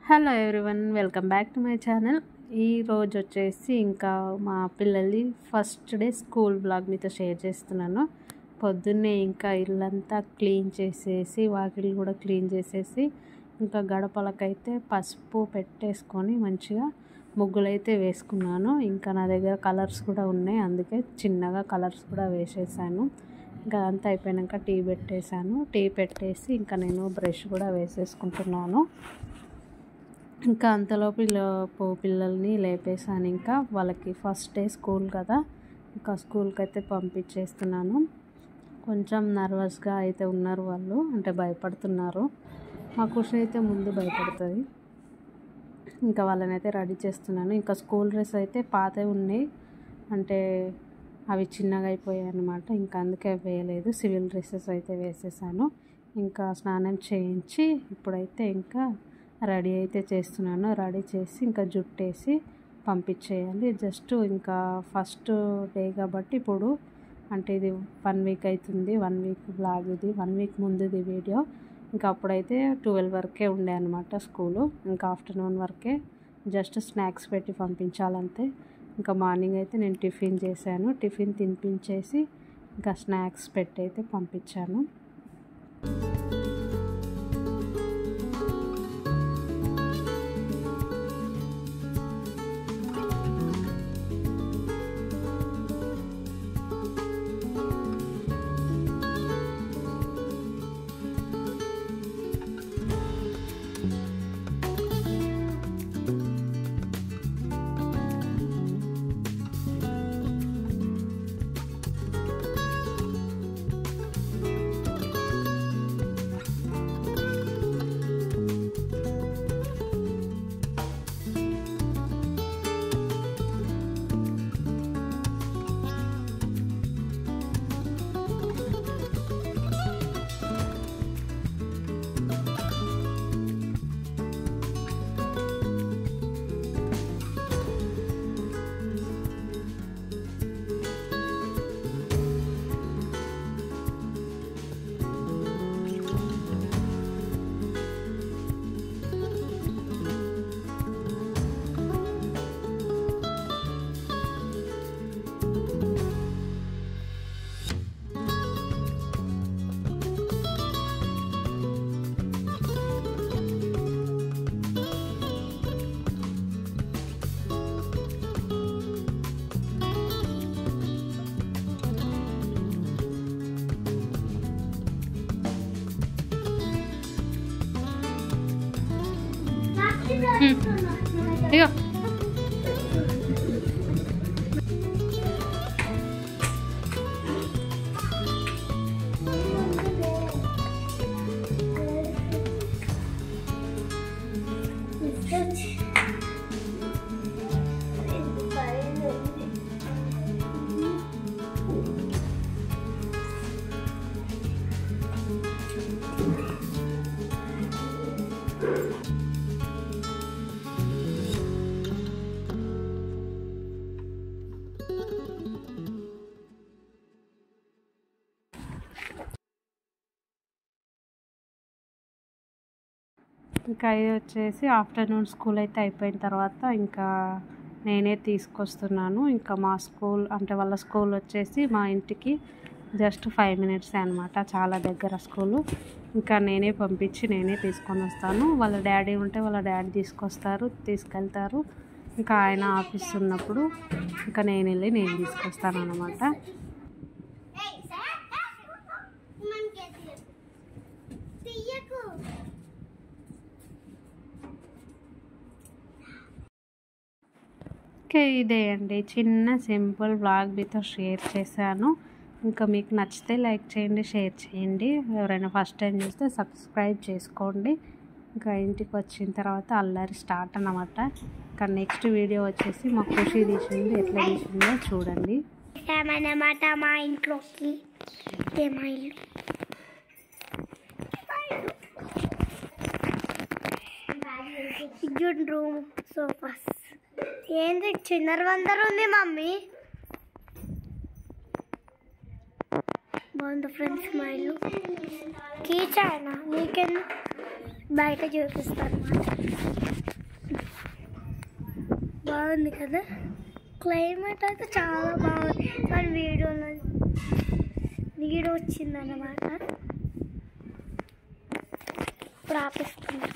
Hello everyone, welcome back to my channel. ఈరోజు వచ్చేసి ఇంకా మా పిల్లల్ని ఫస్ట్ డే స్కూల్ బ్లాగ్ మీతో షేర్ చేస్తున్నాను. పొద్దున్నే ఇంకా ఇల్లంతా క్లీన్ చేసేసి వాకిలు కూడా క్లీన్ చేసేసి ఇంకా గడపలకైతే పసుపు పెట్టేసుకొని మంచిగా ముగ్గులైతే వేసుకున్నాను. ఇంకా నా దగ్గర కలర్స్ కూడా ఉన్నాయి, అందుకే చిన్నగా కలర్స్ కూడా వేసేసాను. ఇంకా అంతా అయిపోయాక టీ పెట్టేశాను. టీ పెట్టేసి ఇంకా నేను బ్రష్ కూడా వేసేసుకుంటున్నాను. ఇంకా అంతలోపు పిల్లల్ని లేపేశాను. ఇంకా వాళ్ళకి ఫస్ట్ డే స్కూల్ కదా, ఇంకా స్కూల్కి అయితే పంపించేస్తున్నాను. కొంచెం నర్వస్గా అయితే ఉన్నారు వాళ్ళు, అంటే భయపడుతున్నారు. మా ఖుషి అయితే ముందు భయపడుతుంది. ఇంకా వాళ్ళని అయితే రెడీ చేస్తున్నాను. ఇంకా స్కూల్ డ్రెస్ అయితే పాతవి ఉన్నాయి, అంటే అవి చిన్నగా అయిపోయాయి అన్నమాట. ఇంకా అందుకే వేయలేదు, సివిల్ డ్రెస్సెస్ అయితే వేసేసాను. ఇంకా స్నానం చేయించి ఇప్పుడైతే ఇంకా రెడీ అయితే చేస్తున్నాను. రెడీ చేసి ఇంకా జుట్టేసి పంపించేయాలి. జస్ట్ ఇంకా ఫస్ట్ డే కాబట్టి ఇప్పుడు అంటే ఇది 1 వీక్ అవుతుంది. 1 వీక్ బ్లాగ్ ఇది, 1 వీక్ ముందుది వీడియో. ఇంకా అప్పుడైతే 12 వరకే ఉండే అనమాట స్కూలు. ఇంకా ఆఫ్టర్నూన్ వరకే జస్ట్ స్నాక్స్ పెట్టి పంపించాలంతే. ఇంకా మార్నింగ్ అయితే నేను టిఫిన్ చేశాను. టిఫిన్ తినిపించేసి ఇంకా స్నాక్స్ పెట్టి అయితే పంపించాను. ఇగో ఇంకా ఇది వచ్చేసి ఆఫ్టర్నూన్ స్కూల్ అయితే అయిపోయిన తర్వాత ఇంకా నేనే తీసుకొస్తున్నాను. ఇంకా మా స్కూల్ అంటే వాళ్ళ స్కూల్ వచ్చేసి మా ఇంటికి జస్ట్ 5 మినిట్స్ అనమాట, చాలా దగ్గర స్కూలు. ఇంకా నేనే పంపించి నేనే తీసుకొని వస్తాను. వాళ్ళ డాడీ ఉంటే వాళ్ళ డాడీ తీసుకెళ్తారు. ఇంకా ఆయన ఆఫీస్ ఉన్నప్పుడు ఇంకా నేను వెళ్ళి నేను తీసుకొస్తాను అనమాట. ఓకే, ఇదే అండి చిన్న సింపుల్ వ్లాగ్ మీతో షేర్ చేశాను. ఇంకా మీకు నచ్చితే లైక్ చేయండి, షేర్ చేయండి. ఎవరైనా ఫస్ట్ టైం చూస్తే సబ్స్క్రైబ్ చేసుకోండి. ఇంకా ఇంటికి వచ్చిన తర్వాత అల్లరి స్టార్ట్ అన్నమాట. ఇంకా నెక్స్ట్ వీడియో వచ్చేసి మా ఖుషి తీసింది, ఎట్లా తీసిందో చూడండి. మా ఇంట్లోకి రూమ్ సోఫాస్ ఏంది చిన్నర వందరు ఉంది మమ్మీ. బాగుంది ఫ్రెండ్స్ మా ఇల్లు. కీ చాయనా నీకెందుకు బయట చూపిస్తాను బాగుంది కదా క్లైమేట్ అయితే చాలా బాగుంది కానీ వీడియోలో నీడ వచ్చిందన్నమాట ఇప్పుడు ఆపిస్తుంది